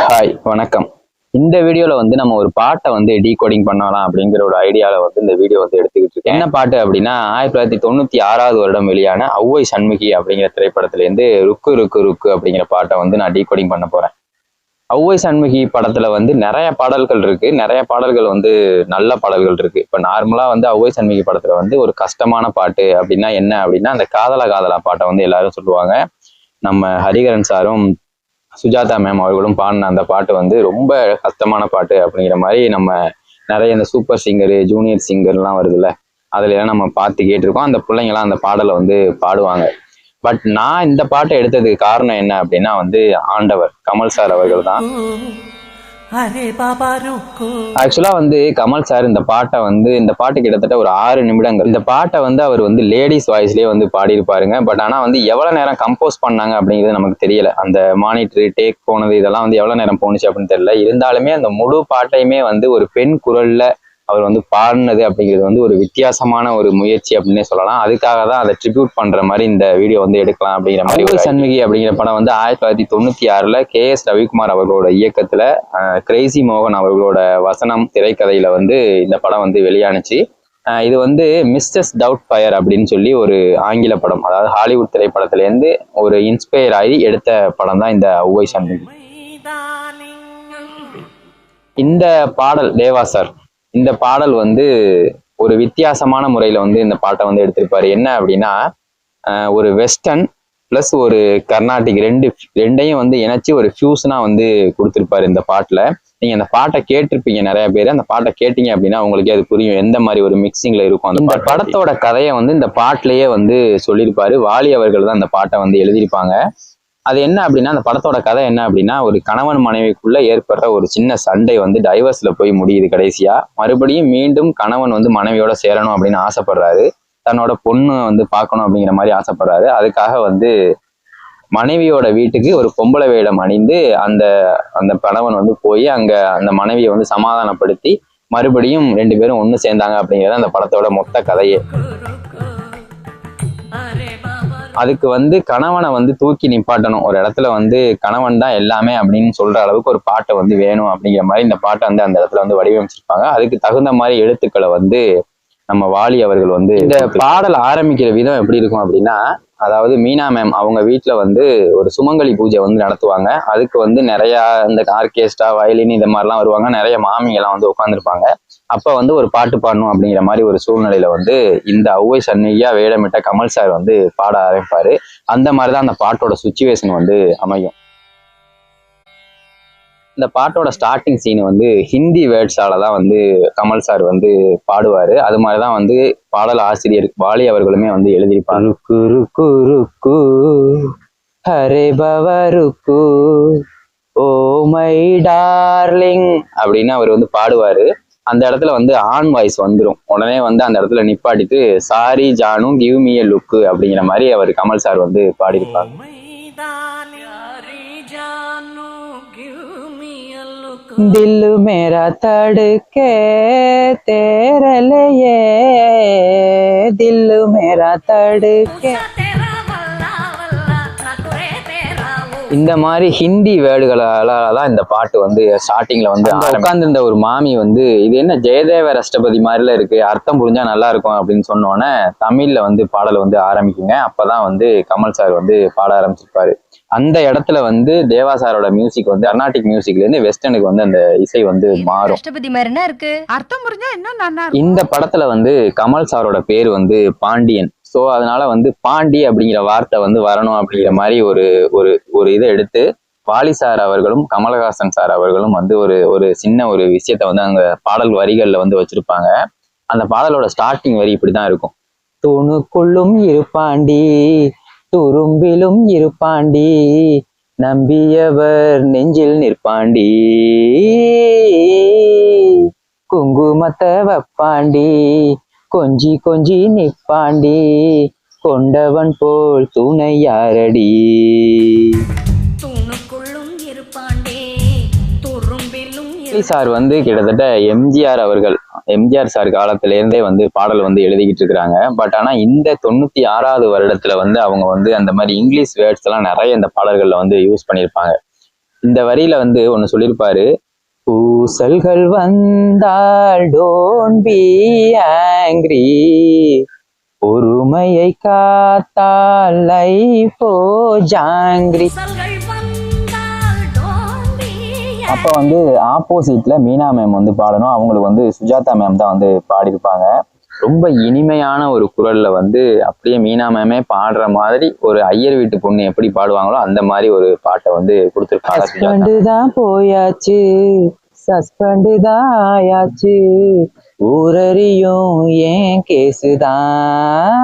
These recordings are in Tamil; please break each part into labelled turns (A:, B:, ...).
A: ஹாய் வணக்கம். இந்த வீடியோல வந்து நம்ம ஒரு பாட்டை வந்து டீகோடிங் பண்ணலாம் அப்படிங்கிற ஒரு ஐடியால வந்து இந்த வீடியோ வந்து எடுத்துக்கிட்டு இருக்கேன். என்ன பாட்டு அப்படின்னா 1996 வருடம் வெளியான ஔவை சண்முகி அப்படிங்கிற திரைப்படத்திலேருந்து ருக்கு ருக்கு ருக்கு அப்படிங்கிற பாட்டை வந்து நான் டீகோடிங் பண்ண போறேன். ஔவை சண்முகி படத்துல வந்து நிறைய பாடல்கள் இருக்கு. நிறைய பாடல்கள் வந்து நல்ல பாடல்கள் இருக்கு. இப்ப நார்மலா வந்து ஔவை சண்முகி படத்துல வந்து ஒரு கஷ்டமான பாட்டு அப்படின்னா என்ன அப்படின்னா அந்த காதலா காதலா பாட்டை வந்து எல்லாரும் சொல்லுவாங்க. நம்ம ஹரிகரன் சாரும் சுஜாதா மேம் அவர்களும் பாடின அந்த பாட்டு வந்து ரொம்ப கஷ்டமான பாட்டு அப்படிங்கிற மாதிரி நம்ம நிறைய இந்த சூப்பர் சிங்கரு ஜூனியர் சிங்கர்லாம் வருதுல்ல, அதுல எல்லாம் நம்ம பார்த்து கேட்டிருக்கோம். அந்த பிள்ளைங்களாம் அந்த பாடலை வந்து பாடுவாங்க. பட் நான் இந்த பாட்டை எடுத்ததுக்கு காரணம் என்ன அப்படின்னா வந்து ஆண்டவர் கமல் சார் அவர்கள் தான். ஆக்சுவலா வந்து கமல் சார் இந்த பாட்டு கிட்டத்தட்ட ஒரு 6 நிமிடங்கள். இந்த பாட்டை வந்து அவர் வந்து லேடிஸ் வாய்ஸ்லயே வந்து பாடியிருப்பாருங்க. பட் ஆனா வந்து எவ்வளவு நேரம் கம்போஸ் பண்ணாங்க அப்படிங்கிறது நமக்கு தெரியல. அந்த மானிட்டர் டேக் போனது இதெல்லாம் வந்து எவ்வளவு நேரம் போனுச்சு அப்படின்னு தெரியல. இருந்தாலுமே அந்த முழு பாட்டையுமே வந்து ஒரு பெண் குரல்ல அவர் வந்து பாடினது அப்படிங்கிறது வந்து ஒரு வித்தியாசமான ஒரு முயற்சி அப்படின்னே சொல்லலாம். அதுக்காக தான் அதை ட்ரிபியூட் பண்ற மாதிரி இந்த வீடியோ வந்து எடுக்கலாம் அப்படிங்கிற மாதிரி. ஔவை சண்முகி அப்படிங்கிற படம் வந்து 1996 KS ரவிக்குமார் அவர்களோட இயக்கத்துல கிரேசி மோகன் அவர்களோட வசனம் திரைக்கதையில வந்து இந்த படம் வந்து வெளியானுச்சு. இது வந்து மிஸ்டர்ஸ் டவுட் ஃபயர் அப்படின்னு சொல்லி ஒரு ஆங்கில படம், அதாவது ஹாலிவுட் திரைப்படத்திலேருந்து ஒரு இன்ஸ்பயர் ஆகி எடுத்த படம் தான் இந்த ஔவை சண்முகி. இந்த பாடல் தேவா சார் இந்த பாடல் வந்து ஒரு வித்தியாசமான முறையில வந்து இந்த பாட்டை வந்து எடுத்திருப்பாரு. என்ன அப்படின்னா ஒரு வெஸ்டர்ன் பிளஸ் ஒரு கர்நாடிக் ரெண்டையும் வந்து இணைச்சி ஒரு ஃபியூஷனா வந்து கொடுத்திருப்பாரு இந்த பாட்டுல. நீங்க அந்த பாட்டை கேட்டிருப்பீங்க நிறைய பேர். அந்த பாட்டை கேட்டீங்க அப்படின்னா உங்களுக்கே அது புரியும் எந்த மாதிரி ஒரு மிக்சிங்ல இருக்கும். அந்த படத்தோட கதையை வந்து இந்த பாட்டிலேயே வந்து சொல்லியிருப்பாரு. வாலி அவர்கள் தான் அந்த பாட்டை வந்து எழுதியிருப்பாங்க. அது என்ன அப்படின்னா அந்த படத்தோட கதை என்ன அப்படின்னா ஒரு கணவன் மனைவிக்குள்ள ஏற்படுற ஒரு சின்ன சண்டை வந்து டைவர்ஸ்ல போய் முடியுது. கடைசியா மறுபடியும் மீண்டும் கணவன் வந்து மனைவியோட சேரணும் அப்படின்னு ஆசைப்படுறாரு. தன்னோட பொண்ணு வந்து பார்க்கணும் அப்படிங்கிற மாதிரி ஆசைப்படுறாரு. அதுக்காக வந்து மனைவியோட வீட்டுக்கு ஒரு பொம்பளை வேடம் அணிந்து அந்த கணவன் வந்து போய் அங்க அந்த மனைவியை வந்து சமாதானப்படுத்தி மறுபடியும் 2 பேரும் ஒண்ணு சேர்ந்தாங்க அப்படிங்கிறது அந்த படத்தோட மொத்த கதையே. அதுக்கு வந்து கணவனை வந்து தூக்கி நிப்பாட்டணும். ஒரு இடத்துல வந்து கணவன் தான் எல்லாமே அப்படின்னு சொல்ற அளவுக்கு ஒரு பாட்டை வந்து வேணும் அப்படிங்கிற மாதிரி இந்த பாட்டை வந்து அந்த இடத்துல வந்து வடிவமைச்சிருப்பாங்க. அதுக்கு தகுந்த மாதிரி எழுத்துக்களை வந்து நம்ம வாலி அவர்கள் வந்து இந்த பாடல் ஆரம்பிக்கிற விதம் எப்படி இருக்கும் அப்படின்னா, அதாவது மீனா மேம் அவங்க வீட்டுல வந்து ஒரு சுமங்கலி பூஜை வந்து நடத்துவாங்க. அதுக்கு வந்து நிறைய இந்த ஆர்கெஸ்ட்ரா வயலின் இந்த மாதிரிலாம் வருவாங்க. நிறைய மாமிங்கெல்லாம் வந்து உட்காந்துருப்பாங்க. அப்ப வந்து ஒரு பாட்டு பாடணும் அப்படிங்கிற மாதிரி ஒரு சூழ்நிலையில வந்து இந்த ஔவை சண்முகியா வேடமிட்ட கமல் சார் வந்து பாட ஆரம்பிப்பாரு. அந்த மாதிரிதான் அந்த பாட்டோட சுச்சுவேஷன் வந்து அமையும். இந்த பாட்டோட ஸ்டார்டிங் சீன் வந்து ஹிந்தி வேர்ட்ஸால தான் வந்து கமல் சார் வந்து பாடுவாரு. அது மாதிரிதான் வந்து பாடல் ஆசிரியர் வாலி அவர்களுமே வந்து எழுதியிருப்பாங்க. ருக்கு ருக்கு ருக்கு ஹரே பவ ருக்கு ஓ மை டார்லிங் அப்படின்னு அவர் வந்து பாடுவாரு. அந்த இடத்துல வந்து ஆன் வாய்ஸ் வந்துடும். உடனே வந்து அந்த இடத்துல நிப்பாட்டிட்டு sorry Janu give me a look அப்படிங்கிற மாதிரி அவர் கமல் சார் வந்து பாடியிருப்பாங்க. दिल मेरा तड़के तेरे लिए दिल मेरा तड़के இந்த மாதிரி ஹிந்தி வேர்டுகளால தான் இந்த பாட்டு வந்து ஸ்டார்டிங்ல வந்து உட்கார்ந்துருந்த ஒரு மாமி வந்து இது என்ன ஜெயதேவர் அஷ்டபதி மாதிரில இருக்கு, அர்த்தம் புரிஞ்சா நல்லா இருக்கும் அப்படின்னு சொன்னோன்னே தமிழ்ல வந்து பாடல் வந்து ஆரம்பிக்குங்க. அப்பதான் வந்து கமல் சார் வந்து பாட ஆரம்பிச்சிருப்பாரு. அந்த இடத்துல வந்து தேவா சாரோட மியூசிக் வந்து கர்நாடிக் மியூசிக்ல இருந்து வெஸ்டர்னுக்கு வந்து அந்த இசை வந்து மாறும். இந்த படத்துல வந்து கமல் சாரோட பேர் வந்து பாண்டியன். ஸோ அதனால வந்து பாண்டி அப்படிங்கிற வார்த்தை வந்து வரணும் அப்படிங்கிற மாதிரி ஒரு இதை எடுத்து வாலி சார் அவர்களும் கமலஹாசன் சார் அவர்களும் வந்து ஒரு சின்ன ஒரு விஷயத்த வந்து அங்க பாடல் வரிகள்ல வந்து வச்சிருப்பாங்க. அந்த பாடலோட ஸ்டார்டிங் வரி இப்படிதான் இருக்கும். தூணுக்குள்ளும் இருப்பாண்டி துரும்பிலும் இருப்பாண்டி நம்பியவர் நெஞ்சில் நிற்பாண்டி குங்குமத்தை வப்பாண்டி கொஞ்சி கொஞ்சி நிப்பாண்டி கொண்டவன் போல் துணை யாரடி. சார் வந்து கிட்டத்தட்ட எம்ஜிஆர் சார் காலத்திலேருந்தே வந்து பாடல் வந்து எழுதிக்கிட்டு இருக்கிறாங்க. பட் ஆனா இந்த 96வது வருடத்துல வந்து அவங்க வந்து அந்த மாதிரி இங்கிலீஷ் வேர்ட்ஸ் எல்லாம் நிறைய இந்த பாடல்கள்ல வந்து யூஸ் பண்ணியிருப்பாங்க. இந்த வரியில வந்து ஒண்ணு சொல்லியிருப்பாரு, பூசல்கள் வந்தால் டோன்ட் பி ஆங்கிரி, பொறுமையை காத்தால் லைஃபோ ஜாங்கிரி. அப்ப வந்து ஆப்போசிட்ல மீனா மேம் வந்து பாடணும், அவங்களுக்கு வந்து சுஜாதா மேம் தான் வந்து பாடியிருப்பாங்க. ரொம்ப இனிமையான ஒரு குரல்ல வந்து அப்படியே மீனா மேமே பாடுற மாதிரி ஒரு ஐயர் வீட்டு பொண்ணு எப்படி பாடுவாங்களோ அந்த மாதிரி ஒரு பாட்டை வந்து கொடுத்துருக்காங்க. சஸ்பெண்டு தான் போயாச்சு, சஸ்பெண்டு தான் ஆயாச்சு, ஊரறியும் ஏன் கேசு தான்.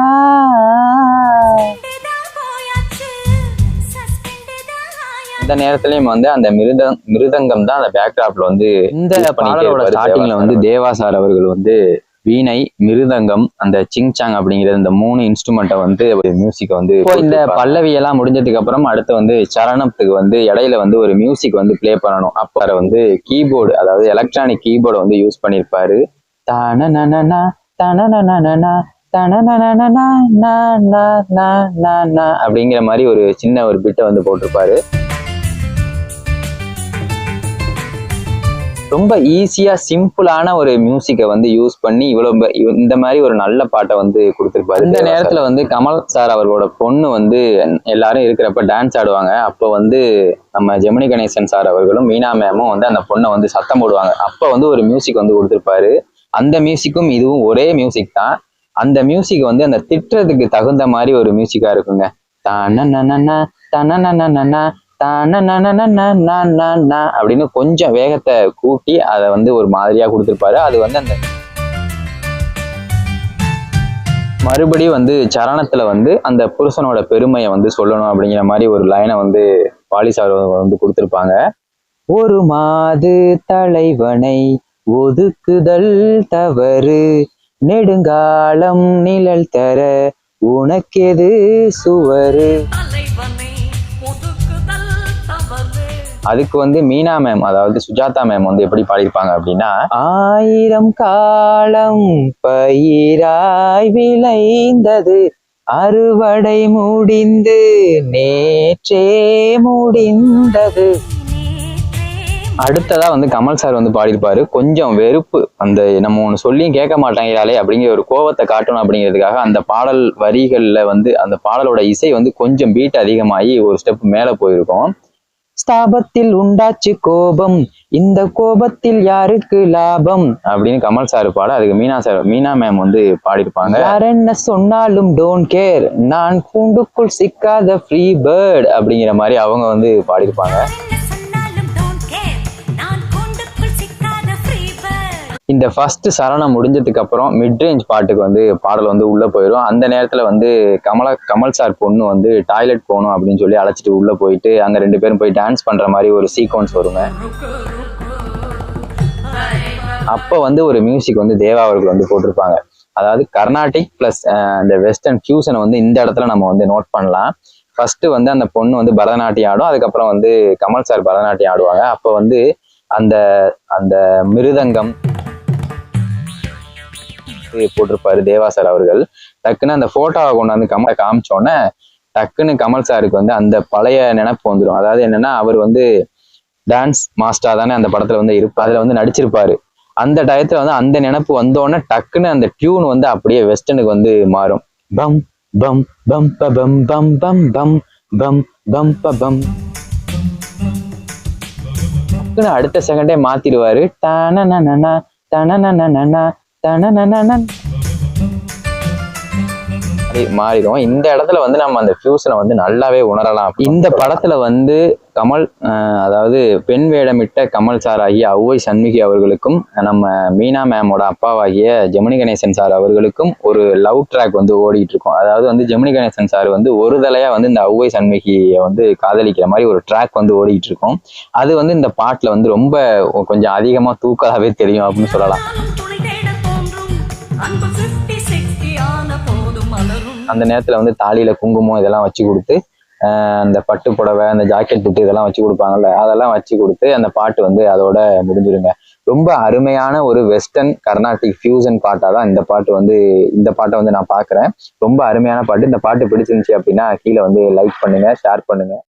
A: இந்த நேரத்திலயும் வந்து அந்த மிருதங்கம் தான் அந்த பேக்ராப்ல வந்து இந்த பாடலோட ஸ்டார்டிங்ல வந்து தேவா சார் அவர்கள் வந்து வீணை, மிருதங்கம், அந்த சிங் சாங் அப்படிங்கிற இந்த 3 இன்ஸ்ட்ருமெண்ட்டை வந்து மியூசிக் வந்து இந்த பல்லவி எல்லாம் முடிஞ்சதுக்கு அப்புறம் அடுத்து வந்து சரணத்துக்கு வந்து இடையில வந்து ஒரு மியூசிக் வந்து பிளே பண்ணணும். அப்ப வந்து கீபோர்டு, அதாவது எலக்ட்ரானிக் கீபோர்டை வந்து யூஸ் பண்ணியிருப்பாரு. தனனனனா தனனனனா தனனனனா அப்படிங்கிற மாதிரி ஒரு சின்ன ஒரு பிட்டை வந்து போட்டிருப்பாரு. ரொம்ப ஈஸியா சிம்பிளான ஒரு மியூசிக்கை வந்து யூஸ் பண்ணி இந்த மாதிரி ஒரு நல்ல பாட்டை வந்து கொடுத்துருப்பாரு. இந்த நேரத்துல வந்து கமல் சார் அவர்களோட பொண்ணு வந்து எல்லாரும் இருக்கிறப்ப டான்ஸ் ஆடுவாங்க. அப்போ வந்து நம்ம ஜெமினி கணேசன் சார் அவர்களும் மீனா மேமும் வந்து அந்த பொண்ணை வந்து சத்தம் போடுவாங்க. அப்போ வந்து ஒரு மியூசிக் வந்து கொடுத்துருப்பாரு. அந்த மியூசிக்கும் இதுவும் ஒரே மியூசிக் தான். அந்த மியூசிக் வந்து அந்த திட்டுறதுக்கு தகுந்த மாதிரி ஒரு மியூசிக்கா இருக்குங்க. தனனனனா தனனனனா அப்படின்னு கொஞ்சம் வேகத்தை கூட்டி அதை வந்து ஒரு மாதிரியா கொடுத்துருப்பாரு. அது வந்து அந்த மறுபடியும் வந்து சரணத்துல வந்து அந்த புருஷனோட பெருமையை வந்து சொல்லணும் அப்படிங்கிற மாதிரி ஒரு லைனை வந்து பாலிசார் வந்து கொடுத்துருப்பாங்க. ஒரு மாது தலைவனை ஒதுக்குதல் தவறு, நெடுங்காலம் நிழல் தர உனக்கெது சுவரு. அதுக்கு வந்து மீனா மேம், அதாவது சுஜாதா மேம் வந்து எப்படி பாடியிருப்பாங்க அப்படின்னா, 1000 காலம் பயிராய் விளைந்தது, அறுவடை முடிந்து நேற்றே முடிந்தது. அடுத்ததா வந்து கமல் சார் வந்து பாடியிருப்பாரு. கொஞ்சம் வெறுப்பு, அந்த நம்ம ஒண்ணு சொல்லியும் கேட்க மாட்டாங்கிறாளே அப்படிங்கிற ஒரு கோபத்தை காட்டணும் அப்படிங்கிறதுக்காக அந்த பாடல் வரிகள்ல வந்து அந்த பாடலோட இசை வந்து கொஞ்சம் பீட் அதிகமாகி ஒரு ஸ்டெப் மேல போயிருக்கும். ஸ்தாபத்தில் உண்டாச்சு கோபம், இந்த கோபத்தில் யாருக்கு லாபம் அப்படின்னு கமல் சார் பாட, அதுக்கு மீனா மேம் வந்து பாடியிருப்பாங்க. யார் என்ன சொன்னாலும் டோன்ட் கேர், நான் கூண்டுக்குள் சிக்காத ஃப்ரீ பேர்ட் அப்படிங்கிற மாதிரி அவங்க வந்து பாடியிருப்பாங்க. இந்த ஃபர்ஸ்ட் சரணம் முடிஞ்சதுக்கு அப்புறம் மிட் ரேஞ்ச் பாட்டுக்கு வந்து பாடல் வந்து உள்ள போயிடும். அந்த நேரத்துல வந்து கமல் சார் பொண்ணு வந்து டாய்லெட் போகணும் அப்படின்னு சொல்லி அழைச்சிட்டு உள்ள போயிட்டு அங்க 2 பேரும் போய் டான்ஸ் பண்ற மாதிரி ஒரு சீக்வன்ஸ் வருங்க. அப்ப வந்து ஒரு மியூசிக் வந்து தேவா அவர்கள் வந்து போட்டிருப்பாங்க. அதாவது கர்நாடிக் பிளஸ் இந்த வெஸ்டர்ன் ஃபியூஷனை வந்து இந்த இடத்துல நம்ம வந்து நோட் பண்ணலாம். ஃபர்ஸ்ட் வந்து அந்த பொண்ணு வந்து பரதநாட்டியம் ஆடும், அதுக்கப்புறம் வந்து கமல் சார் பரதநாட்டியம் ஆடுவாங்க. அப்ப வந்து அந்த அந்த மிருதங்கம் போட்டிருப்பாரு தேவா சார் அவர்கள். டக்குன்னு அந்த போட்டோவை கொண்டாந்து கமலை காமிச்சோன்னே டக்குன்னு கமல் சாருக்கு வந்து அந்த பழைய நினைப்பு வந்துடும். அதாவது என்னன்னா, அவர் வந்து டான்ஸ் மாஸ்டரா தானே அந்த படத்துல வந்து அதுல வந்து நடிச்சிருப்பாரு. அந்த டயத்துல வந்து அந்த நினைப்பு வந்தோடனே டக்குன்னு அந்த டியூன் வந்து அப்படியே வெஸ்டர்னுக்கு வந்து மாறும். பம் பம் பம் பம் பம் பம் பம் பம் பம் பம். டக்குன்னு அடுத்த செகண்டே மாத்திடுவாரு. தனனனனா தனனனனா தனனனனன் மாறிடும். இந்த இடத்துல வந்து நம்ம அந்த ஃபியூஷனை வந்து நல்லாவே உணரலாம். இந்த படத்துல வந்து கமல், அதாவது பெண் வேடமிட்ட கமல் சார் ஆகிய ஔவை சண்முகி அவர்களுக்கும் நம்ம மீனா மேமோட அப்பாவாகிய ஜெமினி கணேசன் சார் அவர்களுக்கும் ஒரு லவ் ட்ராக் வந்து ஓடிட்டு இருக்கும். அதாவது வந்து ஜெமினி கணேசன் சார் வந்து ஒரு தலையா வந்து இந்த ஔவை சண்முகியை வந்து காதலிக்கிற மாதிரி ஒரு ட்ராக் வந்து ஓடிட்டு இருக்கும். அது வந்து இந்த பாட்டுல வந்து ரொம்ப கொஞ்சம் அதிகமா தூக்கலாவே தெரியும் அப்படின்னு சொல்லலாம். அந்த நேரத்துல வந்து தாலியில குங்குமம் இதெல்லாம் வச்சு கொடுத்து, அந்த பட்டு புடவை, அந்த ஜாக்கெட் புட்டு இதெல்லாம் வச்சு கொடுப்பாங்கல்ல, அதெல்லாம் வச்சு கொடுத்து அந்த பாட்டு வந்து அதோட முடிஞ்சிருங்க. ரொம்ப அருமையான ஒரு வெஸ்டர்ன் கர்நாடிக் ஃபியூஷன் பாட்டா தான் இந்த பாட்டை வந்து நான் பாக்குறேன். ரொம்ப அருமையான பாட்டு. இந்த பாட்டு பிடிச்சிருந்துச்சு அப்படின்னா கீழே வந்து லைக் பண்ணுங்க, ஷேர் பண்ணுங்க.